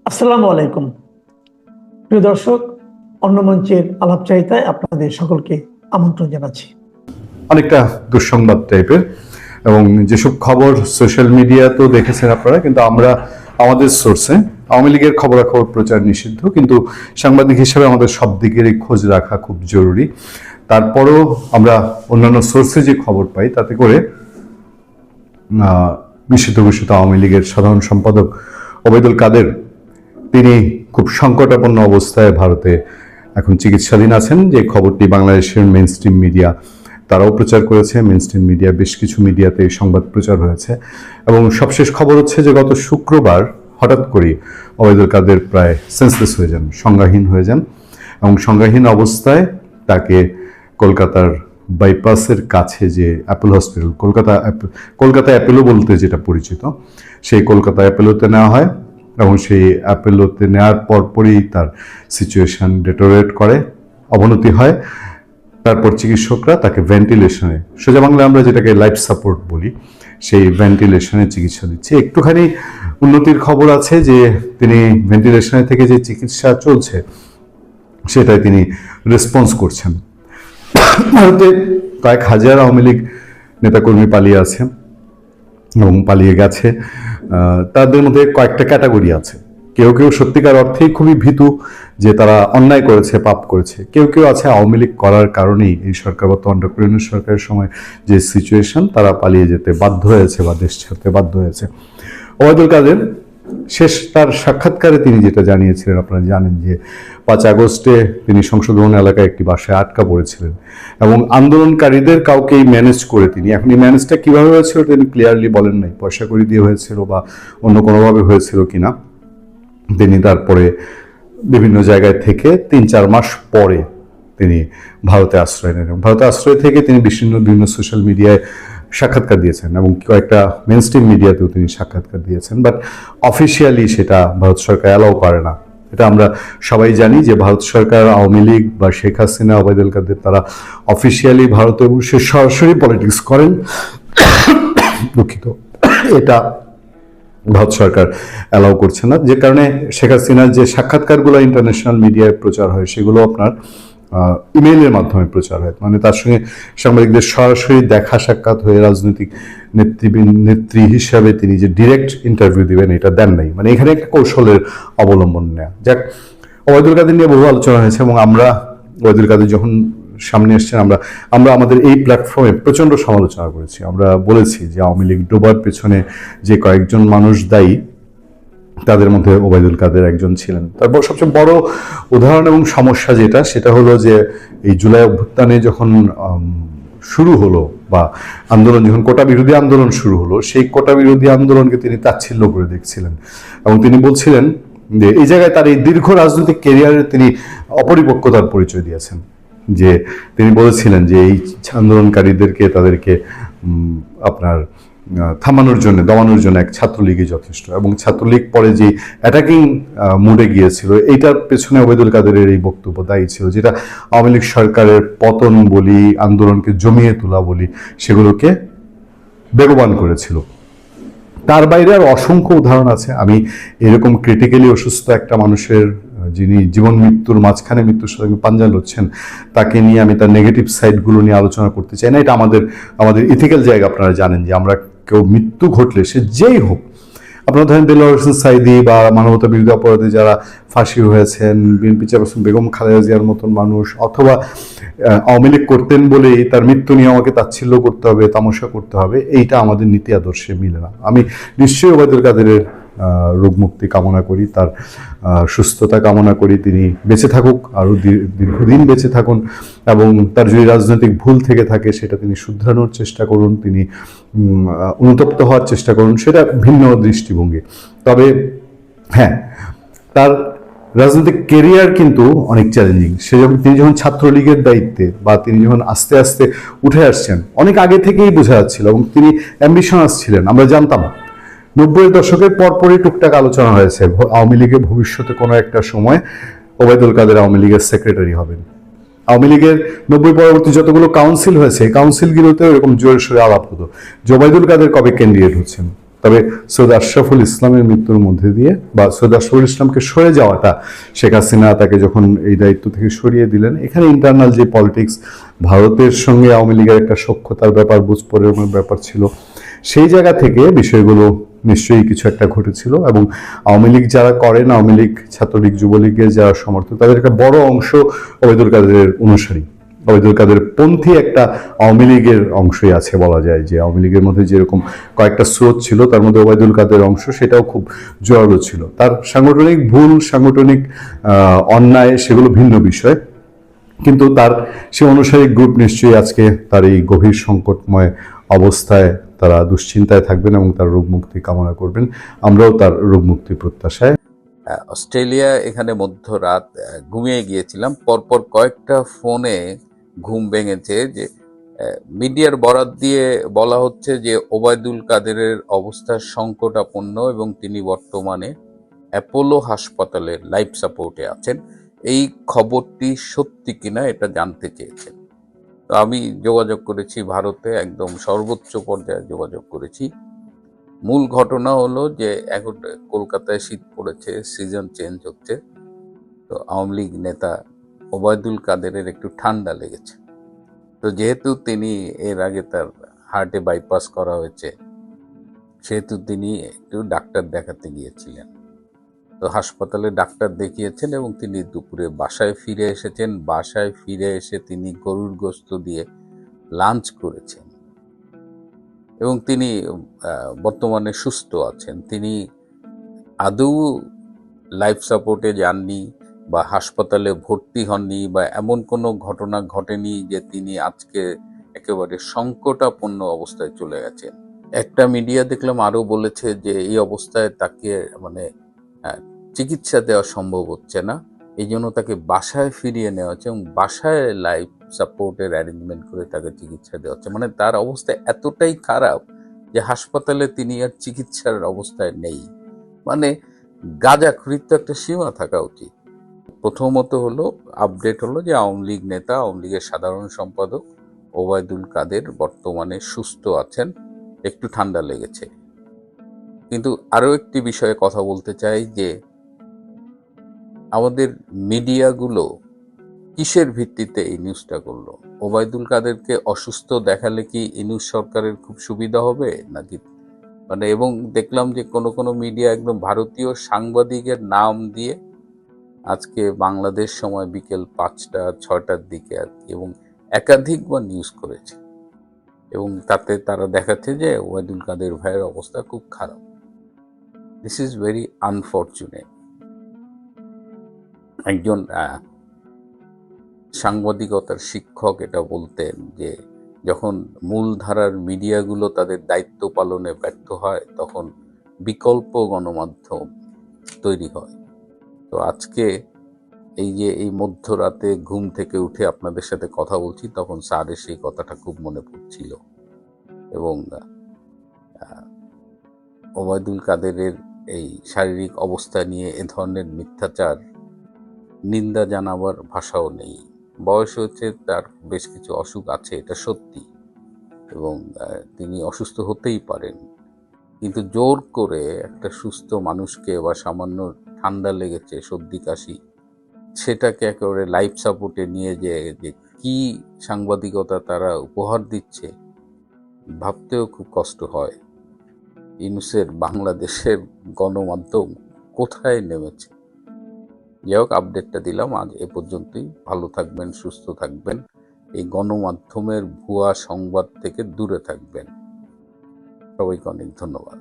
আসসালামু আলাইকুম প্রিয় দর্শক, অন্য মঞ্চের আলাপচারিতায় আপনাদের সকলকে আমন্ত্রণ জানাচ্ছি। অনেকটা দুঃসংবাদ টাইপের, এবং যেসব খবর সোশ্যাল মিডিয়া তো দেখেছেন আপনারা, কিন্তু আমরা আমাদের সোর্সে আওয়ামী লীগের খবরাখবর প্রচার নিষিদ্ধ, কিন্তু সাংবাদিক হিসেবে আমাদের সব দিকেরই খোঁজ রাখা খুব জরুরি। তারপরও আমরা অন্যান্য সোর্সে যে খবর পাই তাতে করে নিষিদ্ধ ঘোষিত আওয়ামী লীগের সাধারণ সম্পাদক ওবায়দুল কাদের তিনি খুব সংকটাপন্ন অবস্থায় ভারতে এখন চিকিৎসাধীন আছেন। যে খবরটি বাংলাদেশের মেইন স্ট্রিম মিডিয়া তারাও প্রচার করেছে, মেইন স্ট্রিম মিডিয়া বেশ কিছু মিডিয়াতে এই সংবাদ প্রচার হয়েছে। এবং সবশেষ খবর হচ্ছে যে গত শুক্রবার হঠাৎ করে ওবায়দুল কাদের প্রায় সেন্সলেস হয়ে যান, সংজ্ঞাহীন হয়ে যান, এবং সংজ্ঞাহীন অবস্থায় তাকে কলকাতার বাইপাসের কাছে যে অ্যাপোলো হসপিটাল, কলকাতা অ্যাপোলো বলতে যেটা পরিচিত, সেই কলকাতা অ্যাপোলোতে নেওয়া হয়। এবং সেই অ্যাপোলোতে নেওয়ার পরপরই তার সিচুয়েশন ডেটোরেট করে, অবনতি হয়। তারপর চিকিৎসকরা তাকে ভেন্টিলেশনে, সোজা বাংলায় আমরা যেটাকে লাইফ সাপোর্ট বলি, সেই ভেন্টিলেশনে চিকিৎসা দিচ্ছে। একটুখানি উন্নতির খবর আছে যে তিনি ভেন্টিলেশনে থেকে যে চিকিৎসা চলছে সেটাই তিনি রেসপন্স করছেন। ভারতে কয়েক হাজার আওয়ামী লীগ নেতাকর্মী পালিয়ে আছে এবং পালিয়ে গেছে। তাদের মধ্যে কয়েকটা ক্যাটাগরি আছে। কেউ কেউ সত্যিকার অর্থেই খুবই ভীতু যে তারা অন্যায় করেছে, পাপ করেছে। কেউ কেউ আছে আওয়ামী লীগ করার কারণেই এই সরকার, বর্তমান ডক্টর ইউনূস সরকারের সময় যে সিচুয়েশন, তারা পালিয়ে যেতে বাধ্য হয়েছে বা দেশ ছাড়তে বাধ্য হয়েছে। ওবায়দুল কাদের শেষ তার সাক্ষাৎকারে তিনি যেটা জানিয়েছিলেন আপনারা জানেন যে 5 আগস্টে তিনি সংসদ ভবন এলাকায় একটি বাসায় আটকা পড়েছিলেন এবং আন্দোলনকারীদের কাউকেই ম্যানেজ করে তিনি, এখন এই ম্যানেজটা কিভাবে হয়েছিল তিনি ক্লিয়ারলি বলেন নাই, পয়সা করে দিয়ে হয়েছিল বা অন্য কোনোভাবে হয়েছিল কিনা। তিনি তারপরে বিভিন্ন জায়গায় থেকে 3-4 মাস পরে তিনি ভারতে আশ্রয় নেন। ভারতে আশ্রয় থেকে তিনি বিভিন্ন সোশ্যাল মিডিয়ায় সাক্ষাৎকার দিয়েছেন এবং কয়েকটা মেইন স্ট্রিম মিডিয়াতেও তিনি সাক্ষাৎকার দিয়েছেন, বাট অফিসিয়ালি সেটা ভারত সরকার অ্যালাউ করে না। এটা আমরা সবাই জানি যে ভারত সরকার, আওয়ামী লীগ বা শেখ হাসিনা, ওবায়দুল কাদের তারা অফিসিয়ালি ভারতে বসে সরাসরি পলিটিক্স করেন। দুঃখিত, এটা ভারত সরকার অ্যালাউ করছে না, যে কারণে শেখ হাসিনার যে সাক্ষাৎকারগুলো ইন্টারন্যাশনাল মিডিয়ায় প্রচার হয় সেগুলো আপনার ইমেইলের মাধ্যমে প্রচার হয়, মানে তার সঙ্গে সাংবাদিকদের সরাসরি দেখা সাক্ষাৎ হয়ে রাজনৈতিক নেত্রী হিসাবে তিনি যে ডিরেক্ট ইন্টারভিউ দিবেন এটা দেন নাই, মানে এখানে একটা কৌশলের অবলম্বন নেওয়া। যাক, ওবায়দুল কাদের নিয়ে বহু আলোচনা হয়েছে এবং আমরা ওবায়দুল কাদের যখন সামনে এসছেন আমরা আমাদের এই প্ল্যাটফর্মে প্রচণ্ড সমালোচনা করেছি। আমরা বলেছি যে আওয়ামী লীগ ডোবার পেছনে যে কয়েকজন মানুষ দায়ী তাদের মধ্যে ওবায়দুল কাদের একজন ছিলেন। তারপর সবচেয়ে বড় উদাহরণ এবং সমস্যা সেটা হলো যে এই জুলাই অভ্যুত্থানে যখন শুরু হলো বা আন্দোলন, যখন কোটা বিরোধী আন্দোলন শুরু হলো, সেই কোটা বিরোধী আন্দোলনকে তিনি তাচ্ছিল্য করে দেখছিলেন এবং তিনি বলছিলেন যে এই জায়গায় তার এই দীর্ঘ রাজনৈতিক ক্যারিয়ারে তিনি অপরিপক্কতার পরিচয় দিয়েছেন। যে তিনি বলেছিলেন যে এই আন্দোলনকারীদেরকে তাদেরকে আপনার থামানোর জন্য, দমানোর জন্য এক ছাত্রলীগই যথেষ্ট, এবং ছাত্রলীগ পরে যে অ্যাটাকিং মুডে গিয়েছিল এইটার পেছনে ওবায়দুল কাদেরের এই বক্তব্য দায়ী ছিল, যেটা আওয়ামী লীগ সরকারের পতন বলি, আন্দোলনকে জমিয়ে তোলা বলি, সেগুলোকে বেগবান করেছিল। তার বাইরে আর অসংখ্য উদাহরণ আছে। আমি এরকম ক্রিটিক্যালি অসুস্থ একটা মানুষের, যিনি জীবন মৃত্যুর মাঝখানে মৃত্যুর সাথে পাঞ্জা লড়ছেন, তাকে নিয়ে আমি তার নেগেটিভ সাইডগুলো নিয়ে আলোচনা করতে চাই না। এটা আমাদের ইথিক্যাল জায়গা। আপনারা জানেন যে আমরা কেউ মৃত্যু ঘটলে, সে যেই হোক, আপনারা ধরেন দেলোয়ার হোসেন সাঈদী বা মানবতা বিরোধী অপরাধে যারা ফাঁসি হয়েছেন, বিএনপি চেয়ারপারসন বেগম খালেদা জিয়ার মতন মানুষ, অথবা আওয়ামী লীগ করতেন বলেই তার মৃত্যু নিয়ে আমাকে তাচ্ছিল্য করতে হবে, তামাশা করতে হবে, এইটা আমাদের নীতি আদর্শে মিলে না। আমি নিশ্চয়ই ওবায়দুল কাদেরের রোগ মুক্তি কামনা করি, তার সুস্থতা কামনা করি, তিনি বেঁচে থাকুক, আরও দীর্ঘদিন বেঁচে থাকুন, এবং তার যদি রাজনৈতিক ভুল থেকে থাকে সেটা তিনি শুধরানোর চেষ্টা করুন, তিনি অনুতপ্ত হওয়ার চেষ্টা করুন, সেটা ভিন্ন দৃষ্টিভঙ্গি। তবে হ্যাঁ, তার রাজনৈতিক কেরিয়ার কিন্তু অনেক চ্যালেঞ্জিং। তিনি যখন ছাত্রলীগের দায়িত্বে বা তিনি যখন আস্তে আস্তে উঠে আসছেন, অনেক আগে থেকেই বোঝা যাচ্ছিল এবং তিনি অ্যাম্বিশনাস ছিলেন। আমরা জানতাম 90-এর দশকের পরপরই টুকটাক আলোচনা হয়েছে আওয়ামী লীগের ভবিষ্যতে কোনো একটা সময় ওবায়দুল কাদের আওয়ামী লীগের সেক্রেটারি হবেন। আওয়ামী লীগের 90 পরবর্তী যতগুলো কাউন্সিল হয়েছে, কাউন্সিলগুলোতেও এরকম জোরে সোরে আলাপ হতো যে ওবায়দুল কাদের কবে ক্যান্ডিডেট হচ্ছেন। তবে সৈয়দ আশরাফুল ইসলামের মৃত্যুর মধ্যে দিয়ে বা সৈয়দ আশরাফুল ইসলামকে সরে যাওয়াটা, শেখ হাসিনা তাকে যখন এই দায়িত্ব থেকে সরিয়ে দিলেন, এখানে ইন্টারনাল যে পলিটিক্স, ভারতের সঙ্গে আওয়ামী লীগের একটা সখ্যতার ব্যাপার, বুঝপড়ের ব্যাপার ছিল, সেই জায়গা থেকে বিষয়গুলো নিশ্চয়ই কিছু একটা ঘটেছিল। এবং আওয়ামী লীগ যারা করেন, আওয়ামী লীগ, ছাত্রলীগ, যুবলীগের যারা সমর্থক, তাদের একটা বড় অংশ ওবায়দুল কাদেরের অনুসারী, ওবায়দুল কাদের পন্থী একটা আওয়ামী লীগের অংশই আছে বলা যায়। যে আওয়ামী লীগের মধ্যে যেরকম কয়েকটা স্রোত ছিল, তার মধ্যে ওবায়দুল কাদের অংশ সেটাও খুব জোরালো ছিল। তার সাংগঠনিক ভুল, সাংগঠনিক অন্যায়, সেগুলো ভিন্ন বিষয়, কিন্তু তার সে অনুসারী গ্রুপ নিশ্চয়ই আজকে তার এই গভীর সংকটময় অবস্থায় তারা দুশ্চিন্তায় থাকবেন এবং তার রোগ মুক্তি কামনা করবেন। আমরাও তার রোগ মুক্তি প্রত্যাশায়। অস্ট্রেলিয়া এখানে মধ্যরাত ঘুমিয়ে গিয়েছিলাম, পরপর কয়েকটা ফোনে ঘুম ভেঙেছে যে মিডিয়ার বরাত দিয়ে বলা হচ্ছে যে ওবায়দুল কাদেরের অবস্থা সংকটাপন্ন এবং তিনি বর্তমানে অ্যাপোলো হাসপাতালের লাইফ সাপোর্টে আছেন। এই খবরটি সত্যি কিনা এটা জানতে চেয়েছেন। তো আমি যোগাযোগ করেছি ভারতে, একদম সর্বোচ্চ পর্যায়ে যোগাযোগ করেছি। মূল ঘটনা হলো যে এখন কলকাতায় শীত পড়েছে, সিজন চেঞ্জ হচ্ছে, তো আওয়ামী লীগ নেতা ওবায়দুল কাদেরের একটু ঠান্ডা লেগেছে। তো যেহেতু তিনি এর আগে তার হার্টে বাইপাস করা হয়েছে, সেহেতু তিনি একটু ডাক্তার দেখাতে গিয়েছিলেন। তো হাসপাতালে ডাক্তার দেখিয়েছেন এবং তিনি দুপুরে বাসায় ফিরে এসেছেন। বাসায় ফিরে এসে তিনি গরুর গোশত দিয়ে লাঞ্চ করেছেন এবং তিনি বর্তমানে সুস্থ আছেন। তিনি আদৌ লাইফ সাপোর্টে যাননি বা হাসপাতালে ভর্তি হননি বা এমন কোনো ঘটনা ঘটেনি যে তিনি আজকে একেবারে সংকটাপন্ন অবস্থায় চলে গেছেন। একটা মিডিয়া দেখলাম আরো বলেছে যে এই অবস্থায় তাকে মানে চিকিৎসা দেওয়া সম্ভব হচ্ছে না, এই জন্য তাকে বাসায় ফিরিয়ে নেওয়া হচ্ছে এবং বাসায় লাইফ সাপোর্টের অ্যারেঞ্জমেন্ট করে তাকে চিকিৎসা দেওয়া হচ্ছে। মানে তার অবস্থা এতটাই খারাপ যে হাসপাতালে তিনি আর চিকিৎসার অবস্থায় নেই। মানে গাঁজাখুরির তো একটা সীমা থাকা উচিত। প্রথমত হলো আপডেট হলো যে আওয়ামী লীগ নেতা, আওয়ামী লীগের সাধারণ সম্পাদক ওবায়দুল কাদের বর্তমানে সুস্থ আছেন, একটু ঠান্ডা লেগেছে। কিন্তু আরো একটি বিষয়ে কথা বলতে চাই যে আমাদের মিডিয়াগুলো কিসের ভিত্তিতে এই নিউজটা করলো? ওবায়দুল কাদেরকে অসুস্থ দেখালে কি ইউনূস সরকারের খুব সুবিধা হবে নাকি? মানে এবং দেখলাম যে কোনো মিডিয়া একদম ভারতীয় সাংবাদিকের নাম দিয়ে আজকে বাংলাদেশ সময় বিকেল 5টা-6টার দিকে আর কি, এবং একাধিকবার নিউজ করেছে এবং তাতে তারা দেখাচ্ছে যে ওবায়দুল কাদের ভাইয়ের অবস্থা খুব খারাপ। This is very unfortunate. একজন সাংবাদিকতার শিক্ষক এটা বলতেন যে যখন মূলধারার মিডিয়াগুলো তাদের দায়িত্ব পালনে ব্যর্থ হয় তখন বিকল্প গণমাধ্যম তৈরি হয়। তো আজকে এই যে এই মধ্যরাতে ঘুম থেকে উঠে আপনাদের সাথে কথা বলছি, তখন স্যারের সেই কথাটা খুব মনে পড়ছিল এবং ওবায়দুল কাদেরের এই শারীরিক অবস্থা নিয়ে এ ধরনের মিথ্যাচার নিন্দা জানাবার ভাষাও নেই। বয়স হচ্ছে, তার বেশ কিছু অসুখ আছে, এটা সত্যি, এবং তিনি অসুস্থ হতেই পারেন, কিন্তু জোর করে একটা সুস্থ মানুষকে বা সামান্য ঠান্ডা লেগেছে, সর্দি কাশি, সেটাকে একেবারে লাইফ সাপোর্টে নিয়ে যে কি সাংবাদিকতা তারা উপহার দিচ্ছে ভাবতেও খুব কষ্ট হয়। ইউনূসের বাংলাদেশের গণমাধ্যম কোথায় নেমেছে? যাই হোক, আপডেটটা দিলাম, আজ এ পর্যন্তই। ভালো থাকবেন, সুস্থ থাকবেন, এই গণমাধ্যমের ভুয়া সংবাদ থেকে দূরে থাকবেন। সবাইকে অনেক ধন্যবাদ।